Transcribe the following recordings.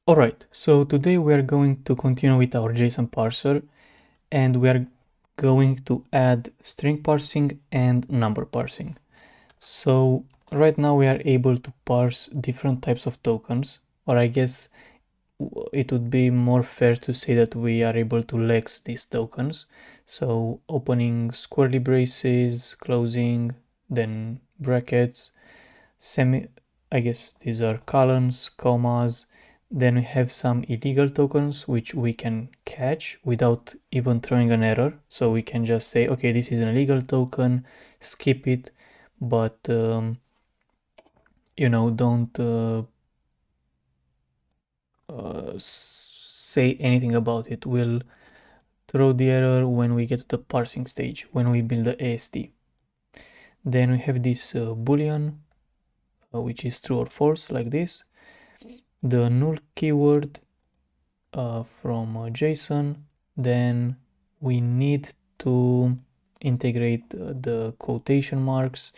Alright, so today we are going to continue with our JSON parser and we are going to add string parsing and number parsing. So right now we are able to parse different types of tokens, or I guess it would be more fair to say that we are able to lex these tokens. So opening squarely braces, closing, then brackets, I guess these are colons, commas. Then we have some illegal tokens which we can catch without even throwing an error. So we can just say, okay, this is an illegal token, skip it, but don't say anything about it. We'll throw the error when we get to the parsing stage, when we build the AST. Then we have this boolean, which is true or false, like this. The null keyword from JSON. Then we need to integrate the quotation marks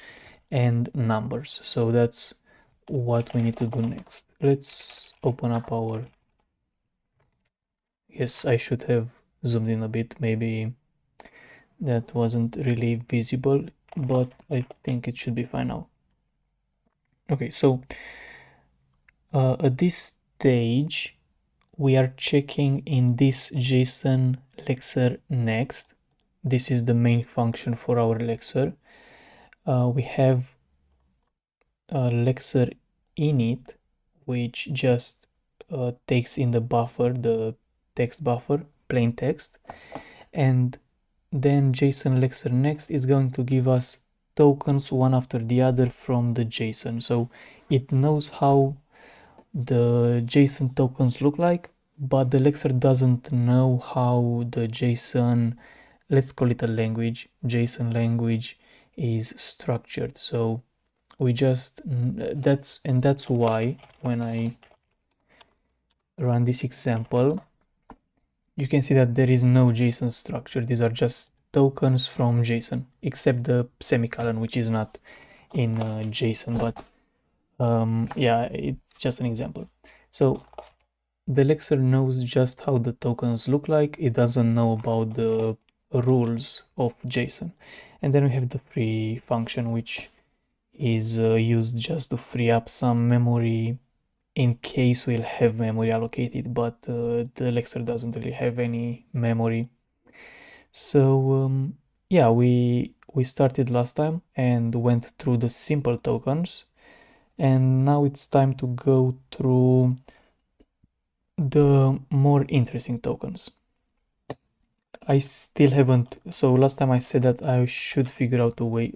and numbers. So that's what we need to do next. Let's open up our... Yes, I should have zoomed in a bit. Maybe that wasn't really visible, but I think it should be fine now. Okay, so at this stage, we are checking in this JSON lexer next. This is the main function for our lexer. We have a lexer init, which just takes in the buffer, the text buffer, plain text, and then JSON lexer next is going to give us tokens one after the other from the JSON. So it knows how the JSON tokens look like, but the lexer doesn't know how the JSON, let's call it a language, JSON language is structured. So we just, that's why when I run this example, you can see that there is no JSON structure. These are just tokens from JSON, except the semicolon, which is not in JSON, but yeah, it's just an example. So the lexer knows just how the tokens look like. It doesn't know about the rules of JSON. And then we have the free function, which is used just to free up some memory in case we'll have memory allocated, but the lexer doesn't really have any memory. So yeah, we started last time and went through the simple tokens, and now it's time to go through the more interesting tokens. I still haven't, so last time I said that I should figure out a way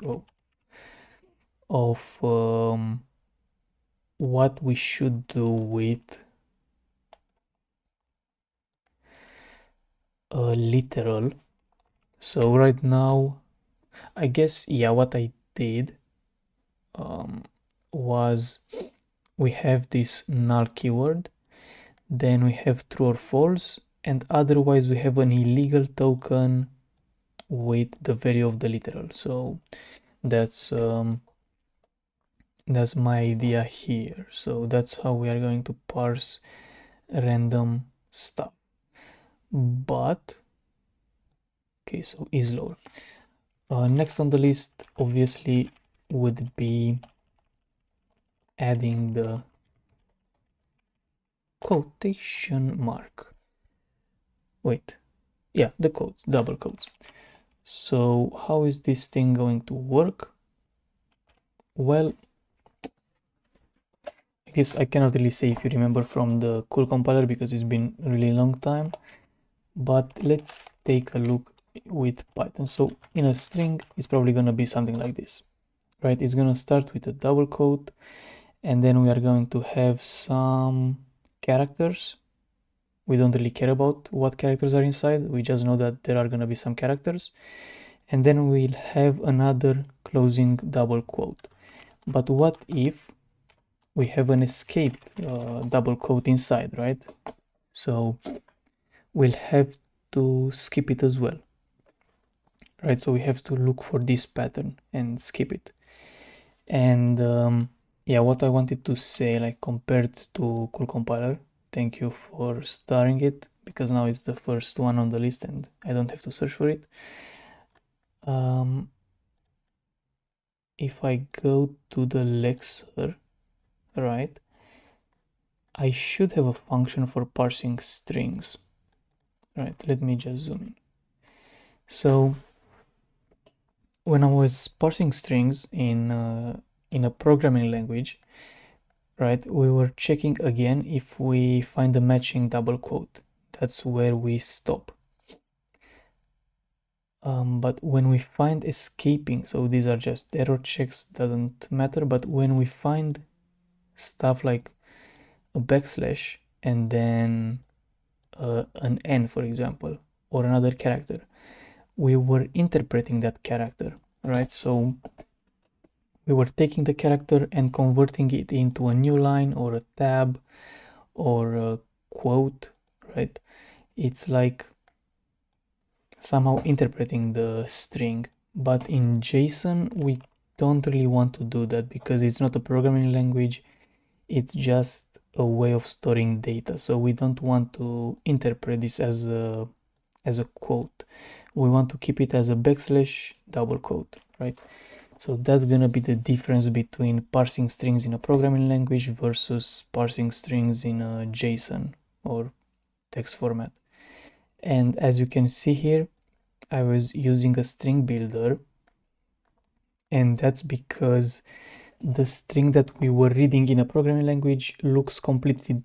of what we should do with literal. So right now, I guess, yeah, what I did was we have this null keyword, then we have true or false, and otherwise we have an illegal token with the value of the literal. So that's my idea here. So that's how we are going to parse random stuff. But okay, so is lower. Next on the list obviously would be adding the quotation mark. Wait, yeah, the quotes, double quotes. So how is this thing going to work? Well, I guess I cannot really say if you remember from the cool compiler because it's been a really long time, but let's take a look with Python. So in a string, it's probably going to be something like this, right? It's going to start with a double quote, and then we are going to have some characters. We don't really care about what characters are inside. We just know that there are going to be some characters. And then we'll have another closing double quote. But what if we have an escaped double quote inside, right? So we'll have to skip it as well, right? So we have to look for this pattern and skip it. And yeah, what I wanted to say, like compared to cool compiler, thank you for starting it, because now it's the first one on the list and I don't have to search for it. If I go to the lexer, right, I should have a function for parsing strings. Right, let me just zoom in. So when I was parsing strings in a programming language, right, we were checking again if we find the matching double quote. That's where we stop. But when we find escaping, so these are just error checks, doesn't matter, but when we find stuff like a backslash and then an n, for example, or another character, we were interpreting that character, right? So we were taking the character and converting it into a new line or a tab or a quote, right? It's like somehow interpreting the string, but in JSON we don't really want to do that because it's not a programming language, it's just a way of storing data. So we don't want to interpret this as a quote. We want to keep it as a backslash double quote, right? So that's gonna be the difference between parsing strings in a programming language versus parsing strings in a JSON or text format. And as you can see here, I was using a string builder, and that's because the string that we were reading in a programming language looks completely,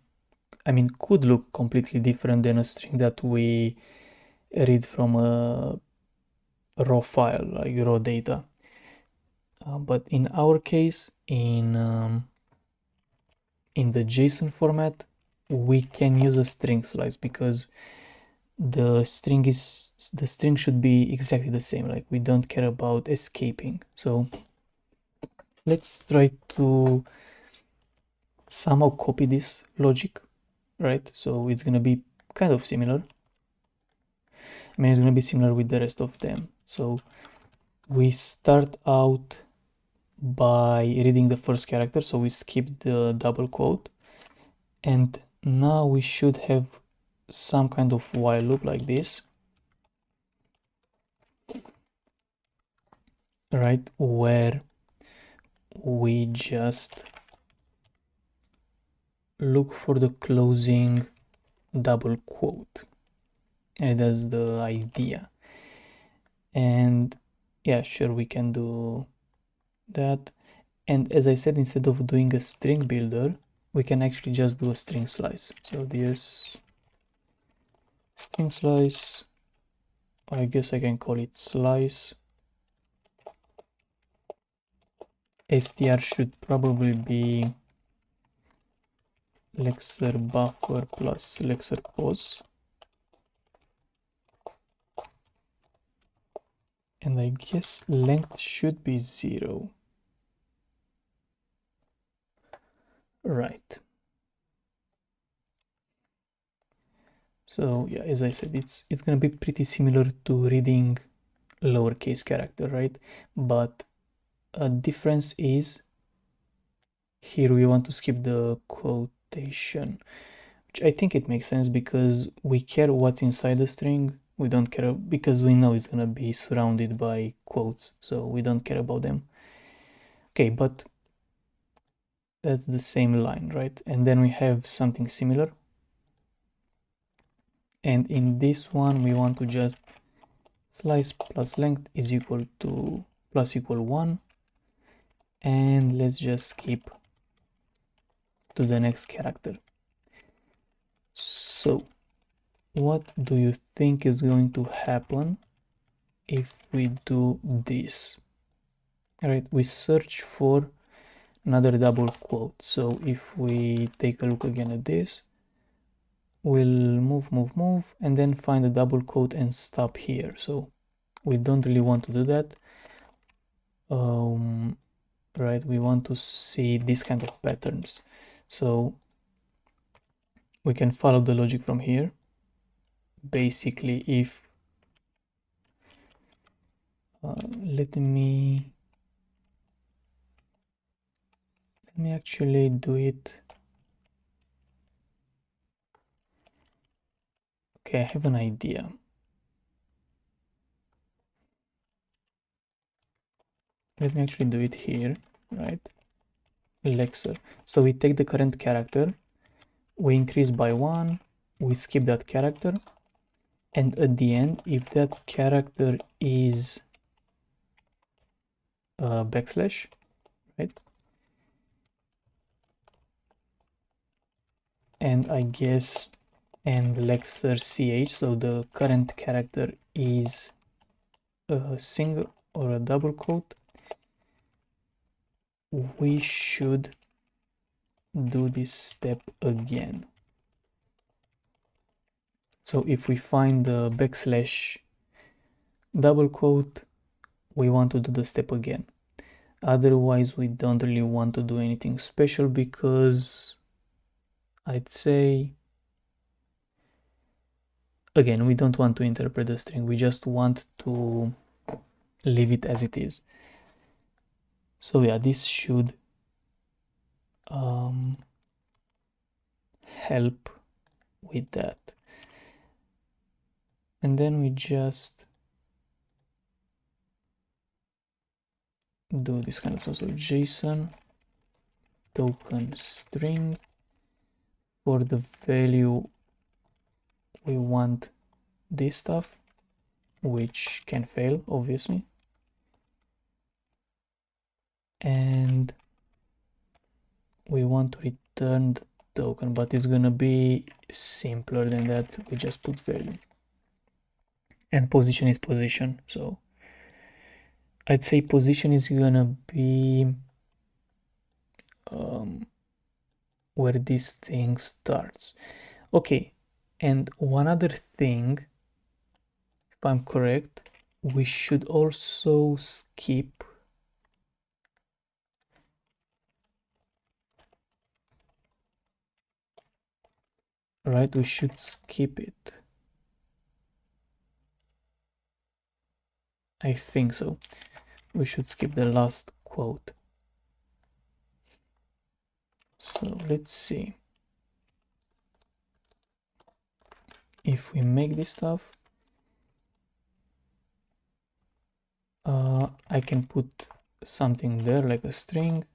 I mean, could look completely different than a string that we read from a raw file, like raw data. But in our case, in the JSON format, we can use a string slice because the string should be exactly the same. Like, we don't care about escaping. So let's try to somehow copy this logic, right? So it's gonna be kind of similar. I mean, it's gonna be similar with the rest of them. So we start out by reading the first character, so we skip the double quote, and now we should have some kind of while loop like this, right, where we just look for the closing double quote, and that's the idea. And yeah, sure, we can do that. And as I said, instead of doing a string builder, we can actually just do a string slice. So there's string slice, I guess I can call it slice. str should probably be lexer buffer plus lexer pause, and I guess length should be 0. Right. So yeah, as I said, it's gonna be pretty similar to reading lowercase character, right? But a difference is here we want to skip the quotation, which I think it makes sense because we care what's inside the string. We don't care because we know it's gonna be surrounded by quotes, so we don't care about them. Okay, but that's the same line, right? And then we have something similar, and in this one we want to just slice plus length is equal to plus equal 1, and let's just skip to the next character. So what do you think is going to happen if we do this? All right, we search for another double quote. So if we take a look again at this, we'll move, and then find a double quote and stop here. So we don't really want to do that. Right, we want to see this kind of patterns. So we can follow the logic from here. Basically, if let me actually do it Okay, I have an idea. Let me actually do it here, right? Lexer. So we take the current character, we increase by 1, we skip that character, and at the end, if that character is backslash, right? And I guess and lexer ch, so the current character is a single or a double quote, we should do this step again. So if we find the backslash double quote, we want to do the step again. Otherwise, we don't really want to do anything special, because I'd say, again, we don't want to interpret the string, we just want to leave it as it is. So yeah, this should help with that. And then we just do this kind of stuff. So JSON token string, for the value we want this stuff, which can fail obviously, and we want to return the token, but it's gonna be simpler than that. We just put value, and position is position. So I'd say position is gonna be where this thing starts. Okay, and one other thing, if I'm correct, we should also skip, right? We should skip it. I think so. We should skip the last quote. So let's see. If we make this stuff, I can put something there like a string,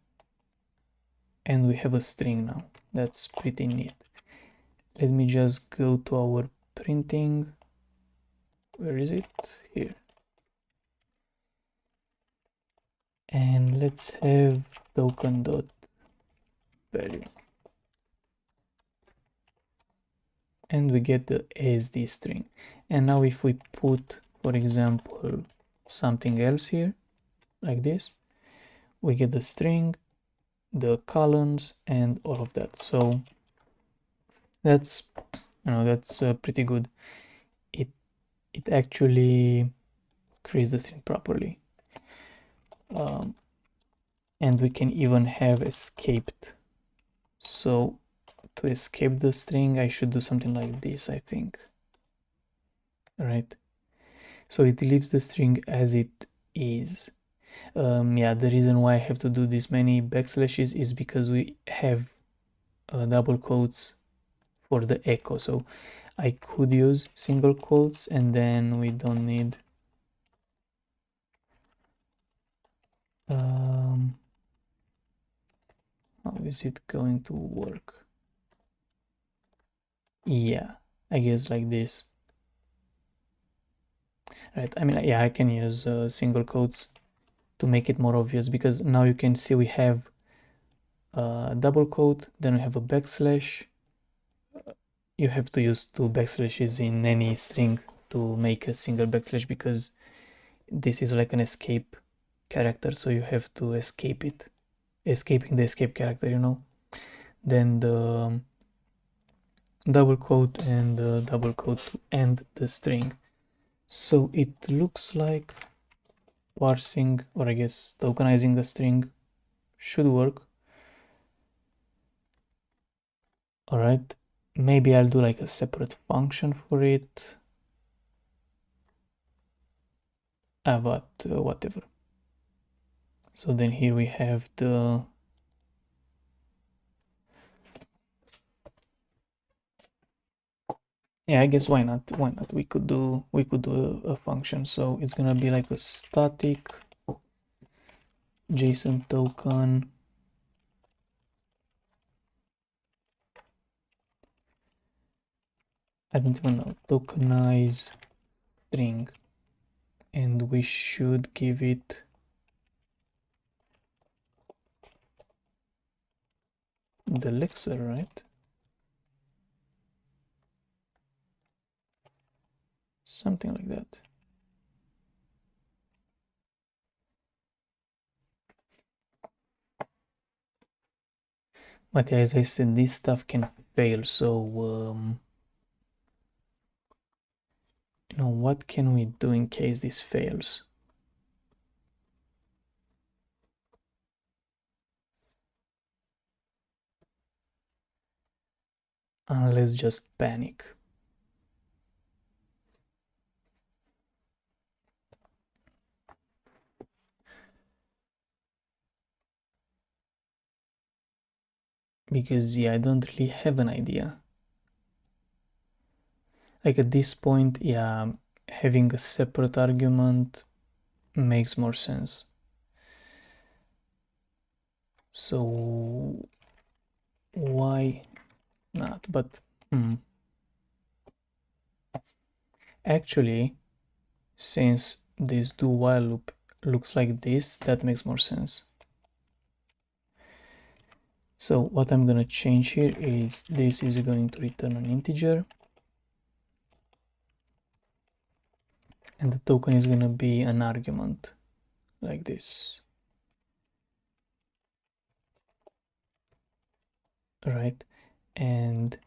and we have a string now. That's pretty neat. Let me just go to our printing. Where is it? Here. And let's have token.value. And we get the ASD string. And now if we put, for example, something else here, like this, we get the string, the columns, and all of that. So that's, that's pretty good. It actually creates the string properly. And we can even have escaped. So to escape the string, I should do something like this, I think. Right? So it leaves the string as it is. Yeah, the reason why I have to do this many backslashes is because we have double quotes for the echo. So I could use single quotes, and then we don't need how is it going to work? Yeah, I guess like this. Right, I mean, yeah, I can use single quotes to make it more obvious, because now you can see we have a double quote, then we have a backslash. You have to use two backslashes in any string to make a single backslash, because this is like an escape character, so you have to escape it, escaping the escape character, then the double quote and the double quote to end the string. So it looks like parsing, or I guess tokenizing a string, should work. All right, maybe I'll do like a separate function for it, but whatever. So then here we have the Yeah, I guess why not? Why not? We could do a function. So it's gonna be like a static JSON token. I don't even know. Tokenize string, and we should give it the lexer, right? Something like that. But yeah, as I said, this stuff can fail. So what can we do in case this fails? Let's just panic. Because yeah, I don't really have an idea. Like at this point, yeah, having a separate argument makes more sense. So why not? But actually, since this do while loop looks like this, that makes more sense. So what I'm gonna change here is this is going to return an integer, and the token is gonna be an argument like this, right? And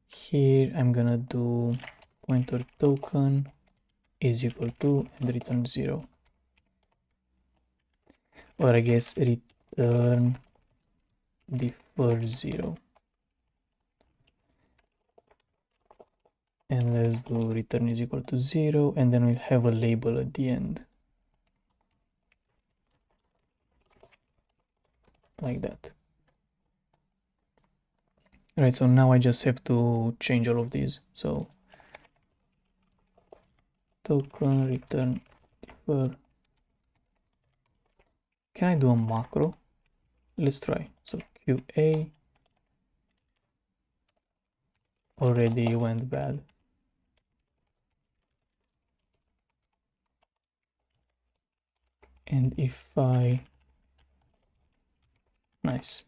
here I'm gonna do pointer token is equal to and return 0, or I guess return the first 0, and let's do return is equal to 0, and then we'll have a label at the end like that. Right, so now I just have to change all of these. So token return defer. Can I do a macro? Let's try. So QA already went bad. And if I... Nice.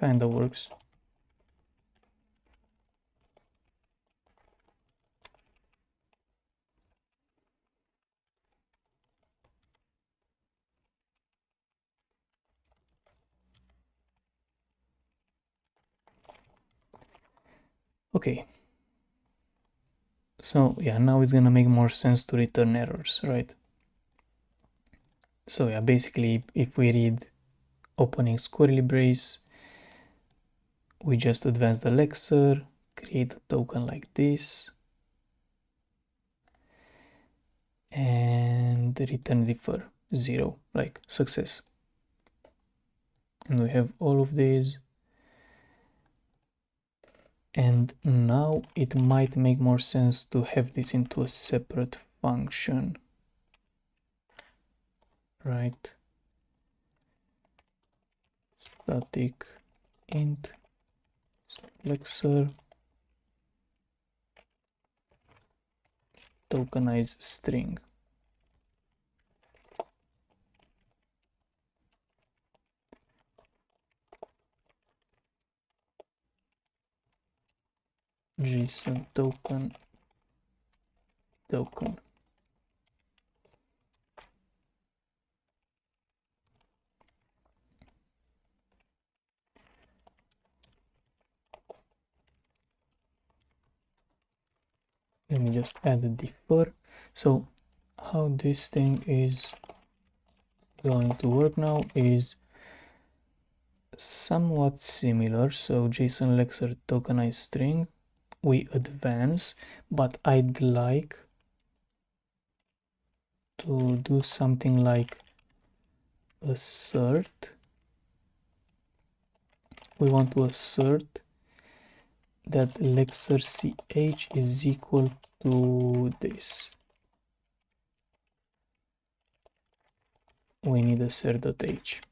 Kinda works. Okay. So yeah, now it's gonna make more sense to return errors, right? So yeah, basically if we read opening squarely brace, we just advance the lexer, create a token like this, and return defer 0, like success. And we have all of these. And now it might make more sense to have this into a separate function, right? Static int lexer tokenize string. JSON token. Let me just add a defer. So how this thing is going to work now is somewhat similar. So JSON lexer tokenize string, we advance, but I'd like to do something like assert. We want to assert that lexer ch is equal to this. We need a ser.h.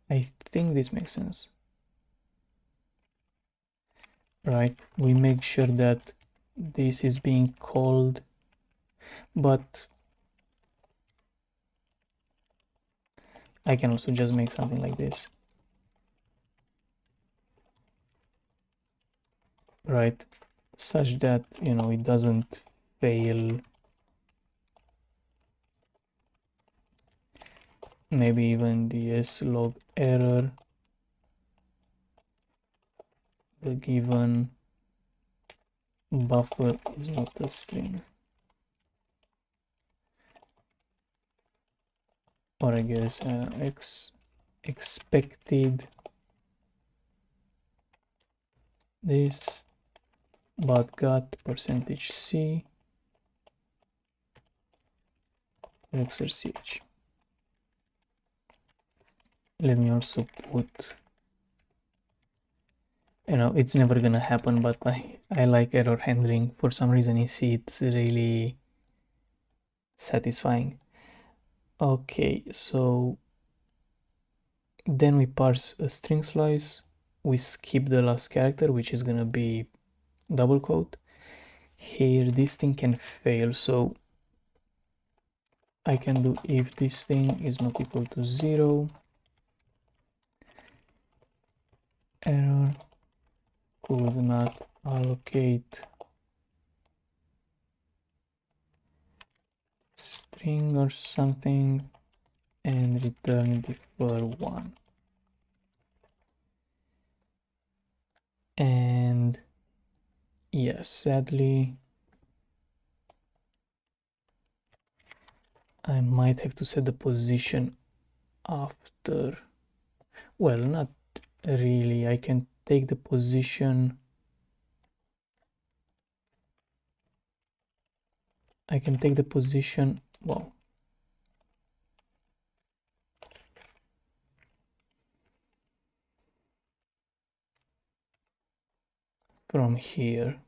I think this makes sense. Right, we make sure that this is being called, but I can also just make something like this. Right, such that, you know, it doesn't fail. Maybe even the slog error, the given buffer is not a string. Or I guess expected this, but got %c lexer ch. Let me also put, you know, it's never gonna happen, but I like error handling. For some reason it's really satisfying. Okay, so then we parse a string slice, we skip the last character, which is gonna be double quote. Here this thing can fail, so I can do if this thing is not equal to 0, error could not allocate string or something, and return defer 1. And yes, sadly I might have to set the position after, well, not really. I can take the position, well, from here.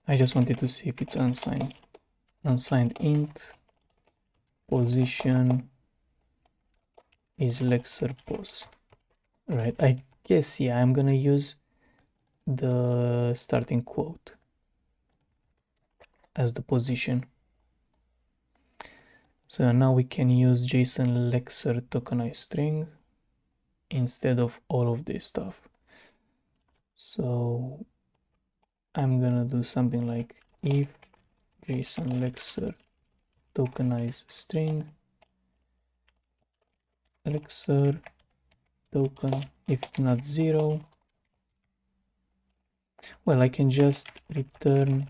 I just wanted to see if it's unsigned. Unsigned int position is lexer pos. Right, I guess, yeah, I'm gonna use the starting quote as the position. So now we can use JSON lexer tokenized string instead of all of this stuff. So I'm gonna do something like if JSON lexer tokenize string lexer token, if it's not 0, well, I can just return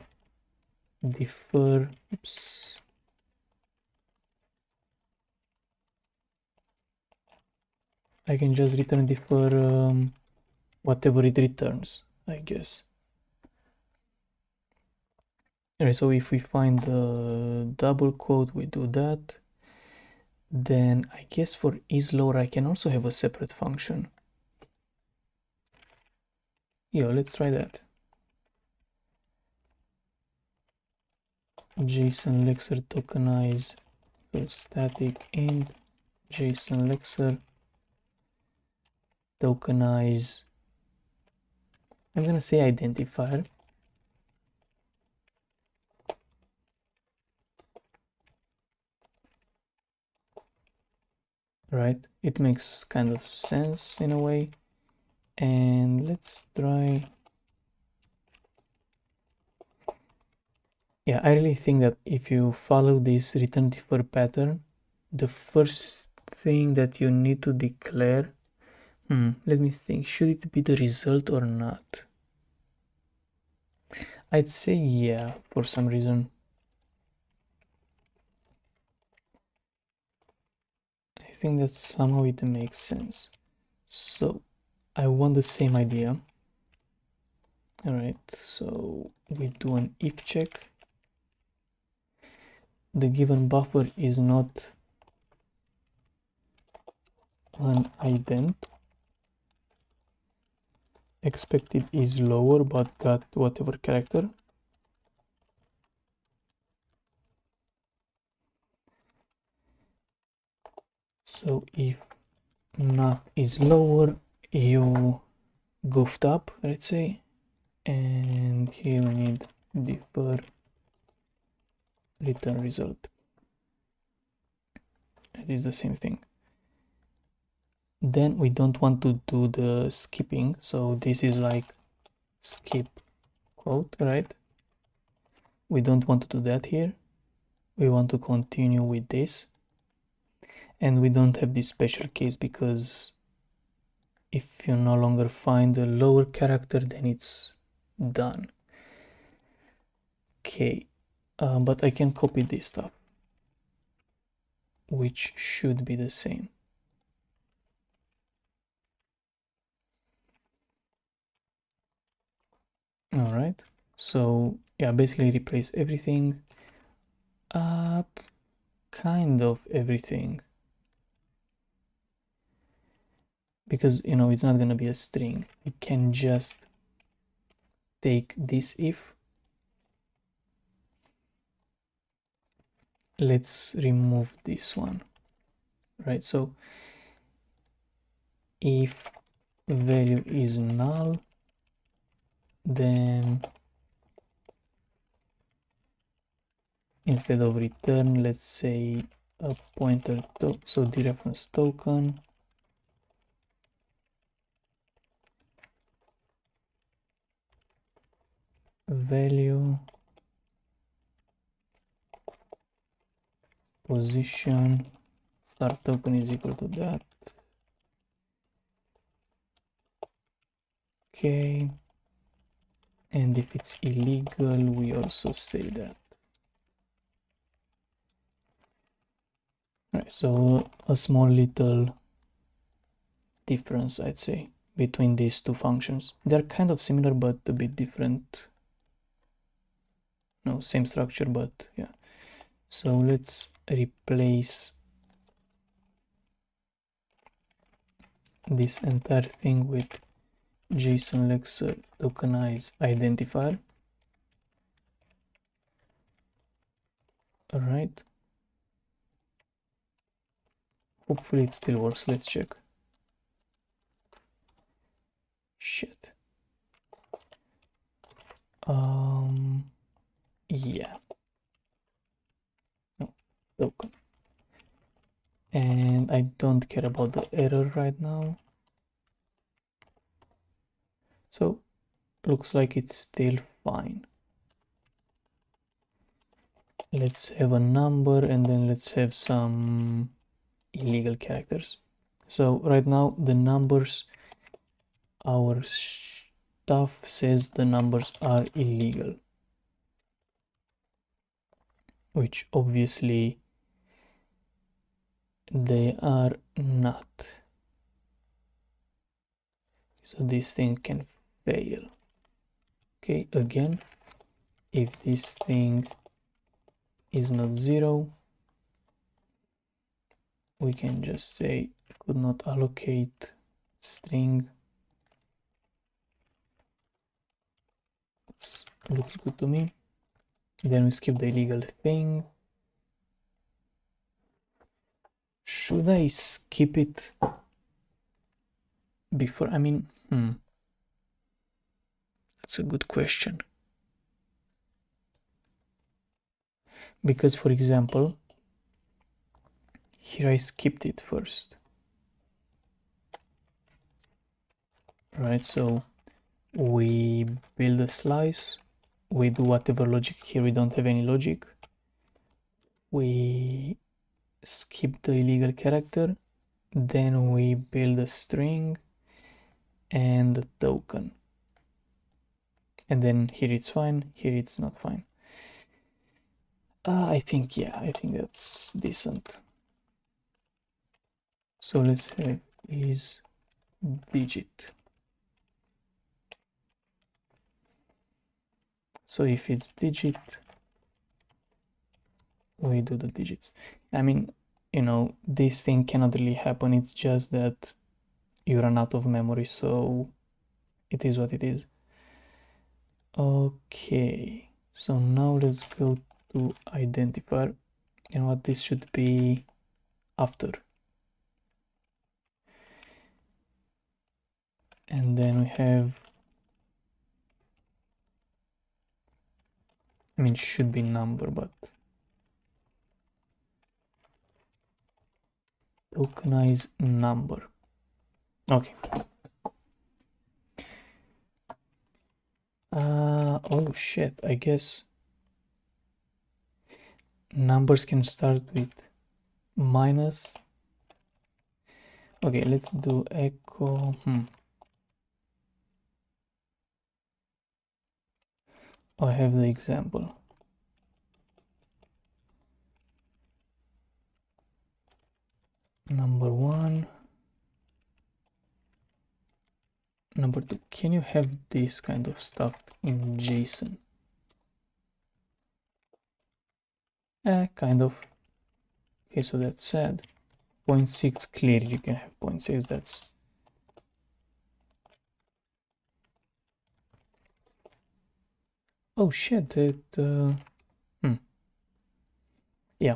defer, oops, I can just return defer whatever it returns, I guess. Alright, so if we find the double quote, we do that. Then I guess for isLower I can also have a separate function. Yeah, let's try that. JSON lexer tokenize, so static int JSON lexer tokenize, I'm gonna say identifier. Right, it makes kind of sense in a way. And let's try, yeah, I really think that if you follow this return defer pattern, the first thing that you need to declare, let me think, should it be the result or not? I'd say yeah, for some reason. I think that somehow it makes sense. So I want the same idea. All right, so we do an if check. The given buffer is not an ident. expected is lower but got whatever character. So if not is lower, you goofed up, let's say, and here we need defer return result. It is the same thing. Then we don't want to do the skipping, so this is like skip quote, right? We don't want to do that here. We want to continue with this, and we don't have this special case because if you no longer find the lower character, then it's done. Okay, but I can copy this stuff, which should be the same. All right, so yeah, basically replace everything, kind of everything, because you know it's not gonna be a string. We can just take this if. Let's remove this one, right? So if value is null, then instead of return, let's say a pointer so dereference token value position start token is equal to that. Okay, and if it's illegal, we also say that. Right, so a small little difference, I'd say, between these two functions. They're kind of similar but a bit different. No, same structure, but yeah. So let's replace this entire thing with JSON lexer tokenize identifier. All right. Hopefully it still works. Let's check. Shit. Yeah. No, token. And I don't care about the error right now. So looks like it's still fine. Let's have a number and then let's have some illegal characters. So right now the numbers, our stuff says the numbers are illegal, which obviously they are not. So this thing can fail. Okay, again, if this thing is not 0, we can just say could not allocate string. It looks good to me. Then we skip the illegal thing. Should I skip it before? I mean, that's a good question. Because, for example, here I skipped it first. Right, so we build a slice, we do whatever logic. Here we don't have any logic. We skip the illegal character, then we build a string and a token, and then here it's fine, here it's not fine. I think that's decent. So let's have is digit. So if it's digit, we do the digits. I mean, you know, this thing cannot really happen. It's just that you run out of memory, so it is what it is. Okay, so now let's go to identifier and what this should be after. And then we have, I mean, should be number, but tokenize number. Okay. Oh shit, I guess numbers can start with minus. Okay, let's do echo. I have the example. Number one. Number two, can you have this kind of stuff in JSON? Kind of. Okay, so that's sad. 0.6, clearly you can have 0.6, that's... Oh shit, yeah.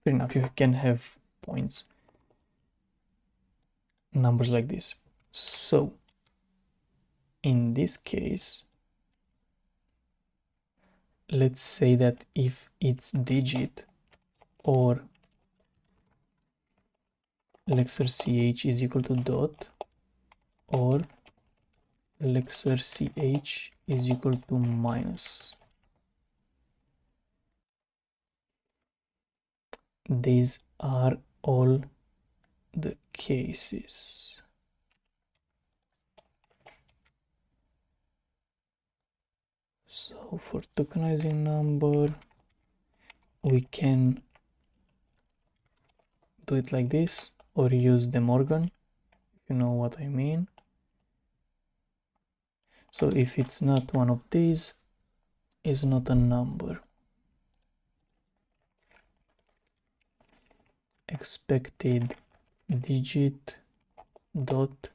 Fair enough, you can have points. Numbers like this. So, in this case, let's say that if it's digit or lexer ch is equal to dot or lexer ch is equal to minus. These are all the cases. So for tokenizing number, we can do it like this or use De Morgan, if you know what I mean. So if it's not one of these, it's not a number. Expected digit dot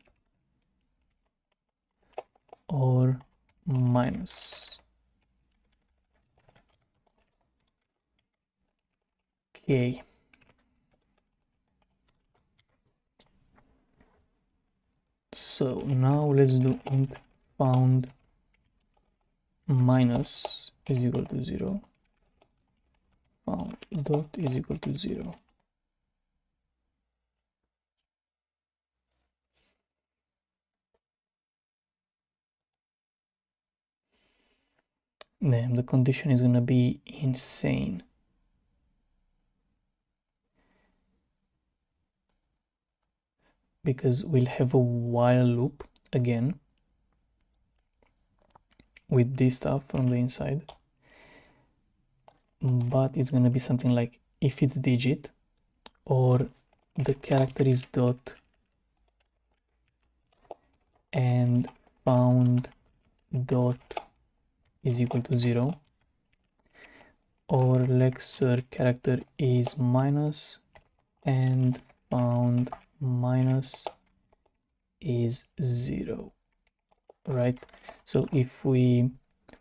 or minus. Okay. So now let's do int found minus is equal to 0. Found dot is equal to 0. Damn, the condition is gonna be insane. Because we'll have a while loop again with this stuff from the inside. But it's gonna be something like if it's digit or the character is dot and found dot is equal to 0 or lexer character is minus and found minus is 0, right? So if we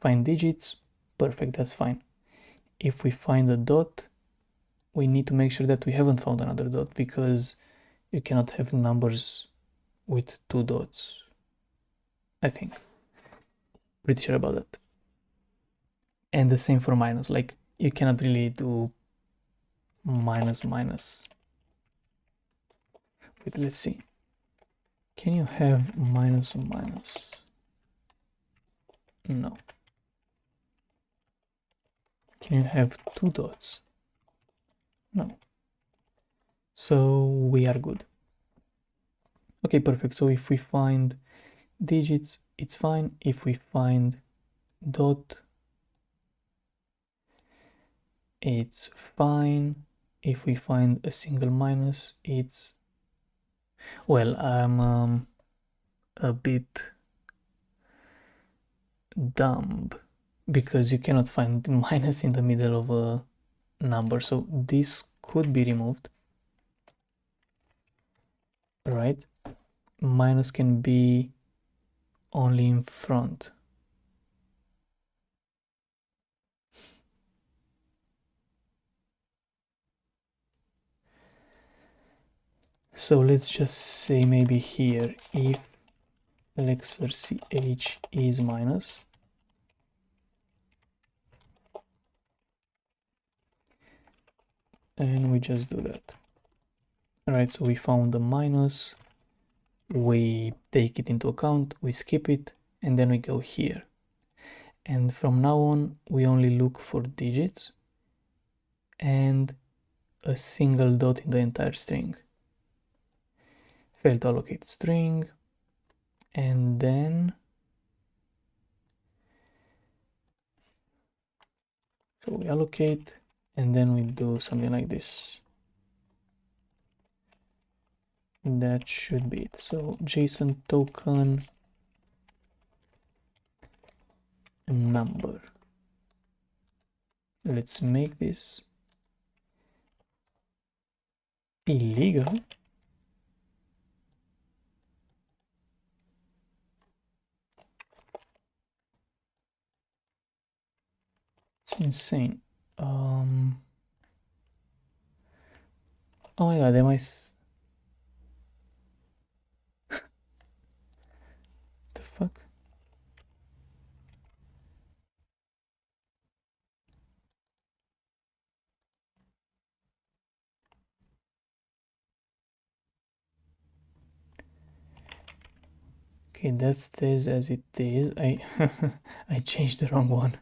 find digits, perfect, that's fine. If we find a dot, we need to make sure that we haven't found another dot, because you cannot have numbers with 2 dots, I think. Pretty sure about that. And the same for minus, like you cannot really do minus minus. Wait, let's see. Can you have minus or minus? No. Can you have 2 dots? No. So we are good. Okay, perfect. So if we find digits, it's fine. If we find dot, it's fine. If we find a single minus, it's... Well, I'm a bit dumb because you cannot find minus in the middle of a number, so this could be removed, right? Minus can be only in front. So let's just say maybe here if lexer ch is minus, and we just do that. All right, so we found the minus, we take it into account, we skip it, and then we go here. And from now on, we only look for digits and a single dot in the entire string. Fail to allocate string, and then so we allocate, and then we do something like this. That should be it. So JSON token number. Let's make this illegal. It's insane. Oh my god, am I the fuck? Okay, that stays as it is. I I changed the wrong one.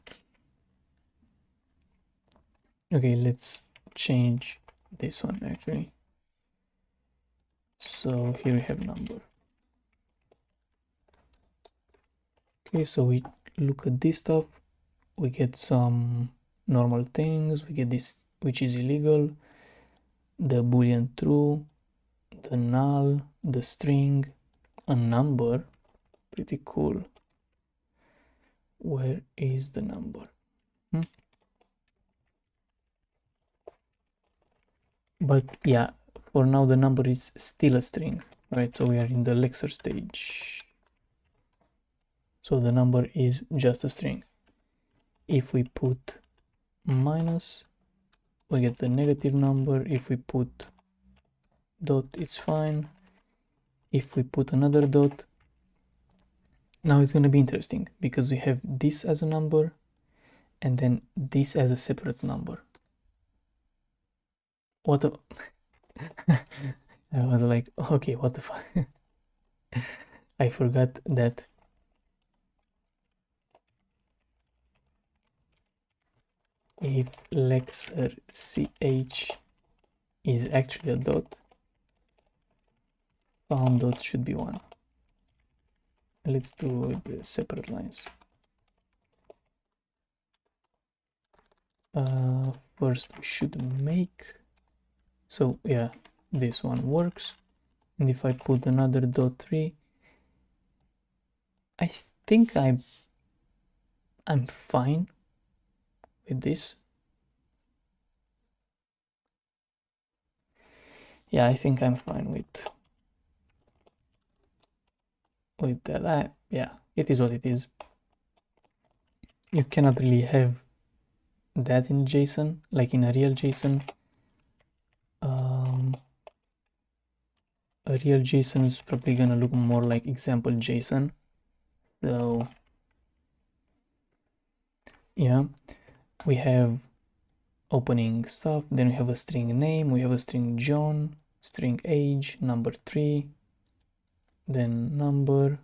Okay, let's change this one actually. So here we have number. Okay, so we look at this stuff, we get some normal things, we get this which is illegal, the boolean true, the null, the string, a number, pretty cool. Where is the number? But yeah, for now the number is still a string, right? So we are in the lexer stage. So the number is just a string. If we put minus, we get the negative number. If we put dot, it's fine. If we put another dot, now it's going to be interesting because we have this as a number and then this as a separate number. What the I was like, okay, what the fuck? I forgot that if lexer ch is actually a dot, found dot should be 1. Let's do the separate lines. First we should make, so yeah, this one works. And if I put another dot 3, I think I'm fine with this. Yeah, I think I'm fine with that. Yeah, it is what it is. You cannot really have that in JSON, like in a real JSON. A real JSON is probably gonna look more like example JSON. So yeah, we have opening stuff, then we have a string name, we have a string John, string age, number 3, then number.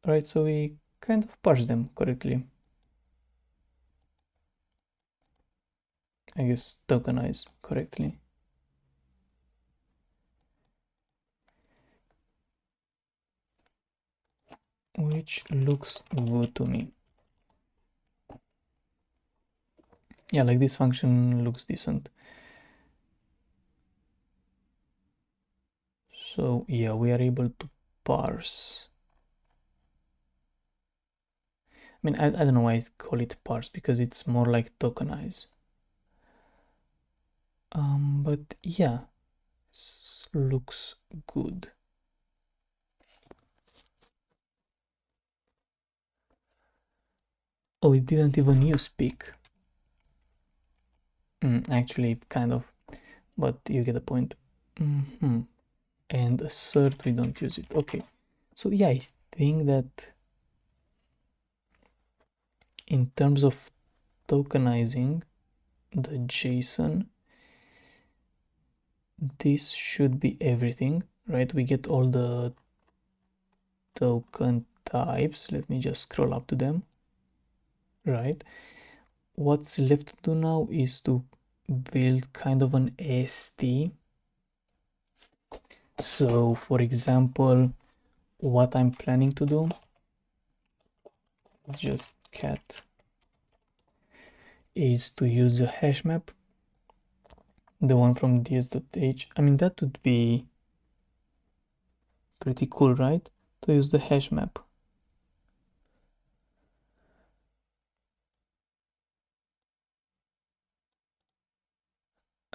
Right, so we kind of parse them correctly. I guess tokenize correctly. Which looks good to me. Yeah, like this function looks decent. So yeah, we are able to parse. I mean, I don't know why I call it parse because it's more like tokenize. But yeah, looks good. Oh, it didn't even use pick. Actually, kind of, but you get the point. And assert, we don't use it. Okay, so yeah, I think that in terms of tokenizing the JSON, this should be everything, right? We get all the token types. Let me just scroll up to them, right? What's left to do now is to build kind of an ST. So for example, what I'm planning to do is just cat is to use a hash map, the one from ds.h. I mean, that would be pretty cool, right? To use the hash map.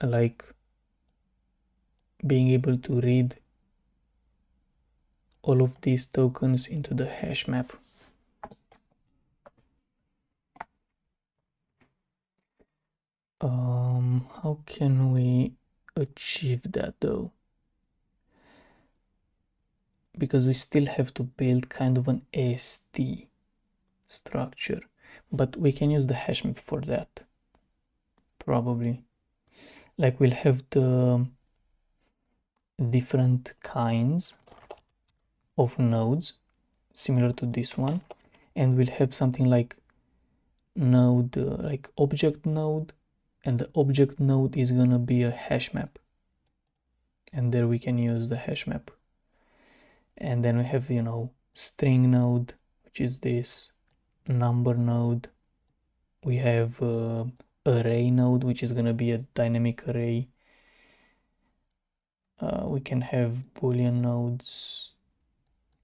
Like being able to read all of these tokens into the hash map. How can we achieve that though? Because we still have to build kind of an ST structure, but we can use the hash map for that, probably. Like we'll have the different kinds of nodes similar to this one, and we'll have something like node, like object node, and the object node is gonna be a hash map, and there we can use the hash map. And then we have, you know, string node, which is this, number node. We have array node, which is gonna be a dynamic array. We can have boolean nodes,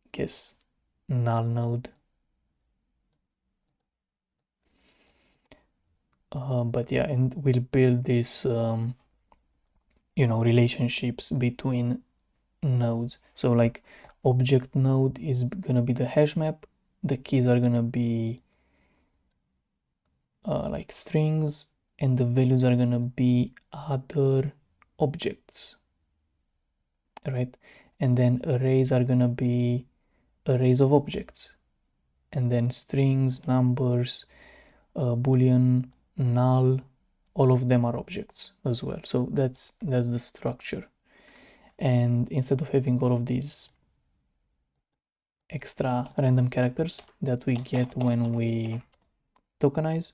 I guess null node. But yeah, and we'll build this you know, relationships between nodes. So like object node is gonna be the hash map, the keys are gonna be like strings, and the values are gonna be other objects, right? And then arrays are gonna be arrays of objects, and then strings, numbers, boolean, null, all of them are objects as well. So that's the structure. And instead of having all of these extra random characters that we get when we tokenize,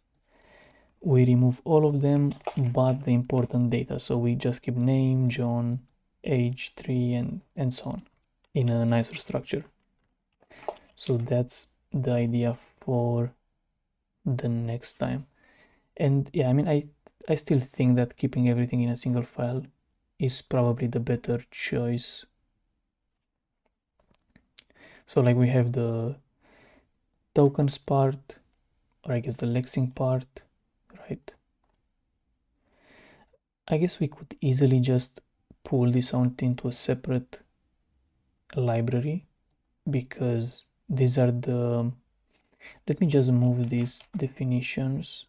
we remove all of them but the important data. So we just keep name, John, age, 3, and so on in a nicer structure. So that's the idea for the next time. And yeah, I mean, I still think that keeping everything in a single file is probably the better choice. So like we have the tokens part, or I guess the lexing part, right? I guess we could easily just pull this out into a separate library, because these are the, let me just move these definitions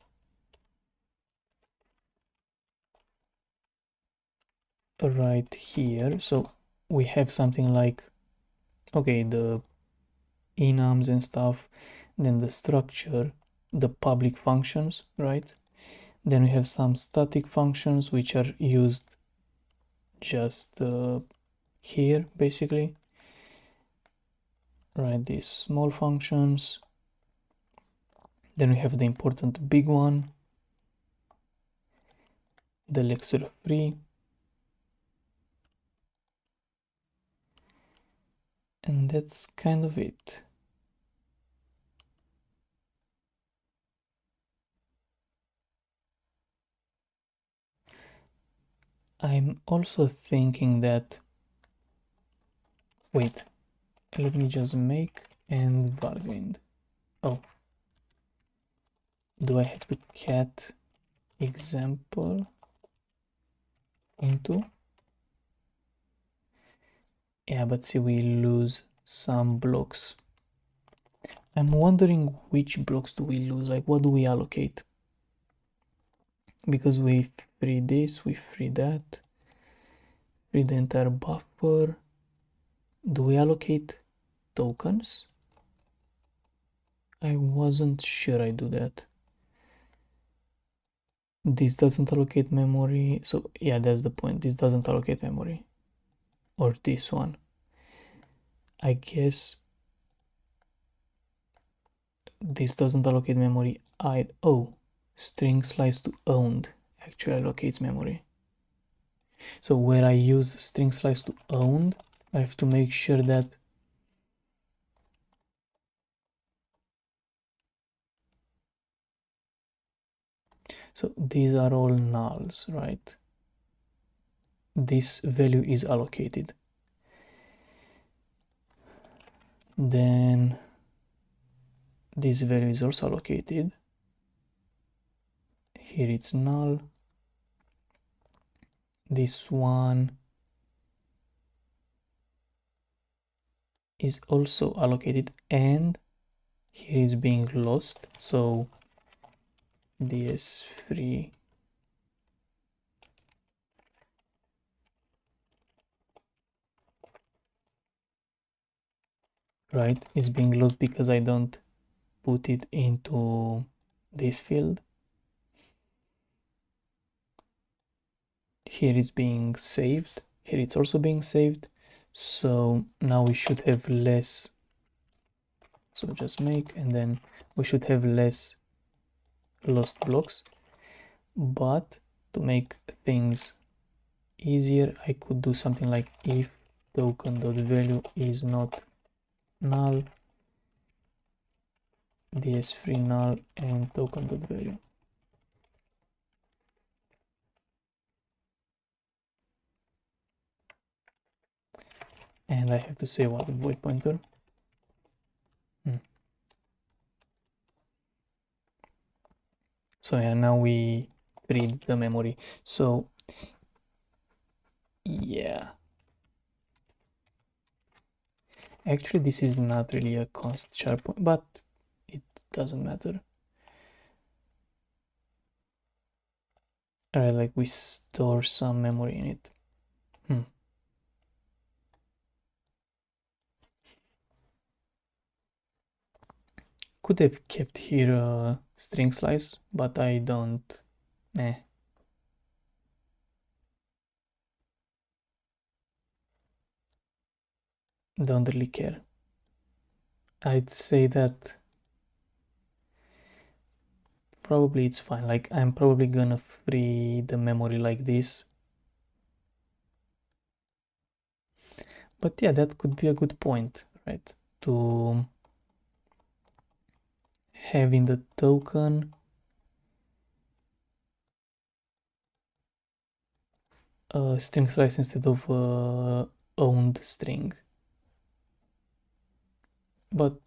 right here. So we have something like, okay, the enums and stuff, then the structure, the public functions, right? Then we have some static functions which are used just here basically, right? These small functions. Then we have the important big one, the lexer free, and that's kind of it. I'm also thinking that, wait, let me just make and valgrind. Oh, do I have to cat example into? Yeah, but see, we lose some blocks. I'm wondering which blocks do we lose, like what do we allocate? Because we free this, we free that, free the entire buffer. Do we allocate tokens? I wasn't sure I do that. This doesn't allocate memory, so yeah, that's the point. This doesn't allocate memory. Or this one. I guess this doesn't allocate memory. Oh, string slice to owned actually allocates memory. So where I use string slice to owned, I have to make sure that so these are all nulls, right? This value is allocated. Then this value is also allocated. Here it's null. This one is also allocated, and here is being lost, so ds free right is being lost because I don't put it into this field. Here it's being saved, here it's also being saved, so now we should have less. So just make, and then we should have less lost blocks. But to make things easier, I could do something like if token.value is not null, ds free null, and token.value. And I have to say what void pointer. So yeah, now we freed the memory. So yeah, actually this is not really a const sharp point, but it doesn't matter. Alright, like we store some memory in it. Could have kept here a string slice, but I don't. Don't really care. I'd say that probably it's fine. Like I'm probably gonna free the memory like this. But yeah, that could be a good point, right? To having the token string slice instead of owned string. But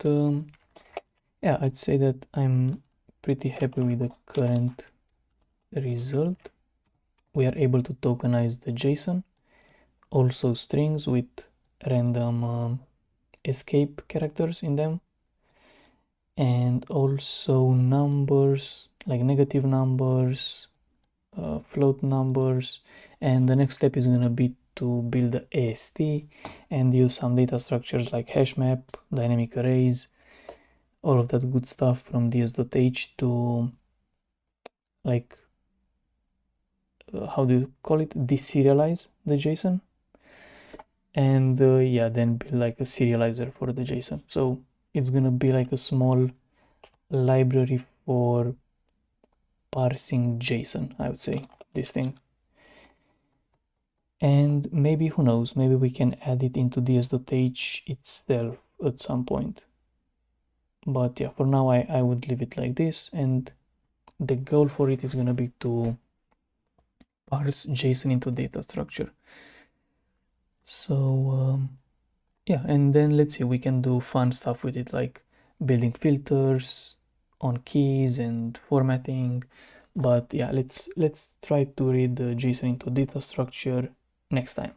yeah, I'd say that I'm pretty happy with the current result. We are able to tokenize the JSON, also strings with random escape characters in them, and also numbers like negative numbers, float numbers. And the next step is going to be to build the AST and use some data structures like hash map, dynamic arrays, all of that good stuff from ds.h to like how do you call it, deserialize the JSON, and yeah, then build like a serializer for the JSON. So it's gonna be like a small library for parsing JSON, I would say, this thing. And maybe, who knows, maybe we can add it into ds.h itself at some point. But yeah, for now I would leave it like this, and the goal for it is gonna be to parse JSON into data structure. So yeah, and then let's see, we can do fun stuff with it, like building filters on keys and formatting. But yeah, let's try to read the JSON into data structure next time.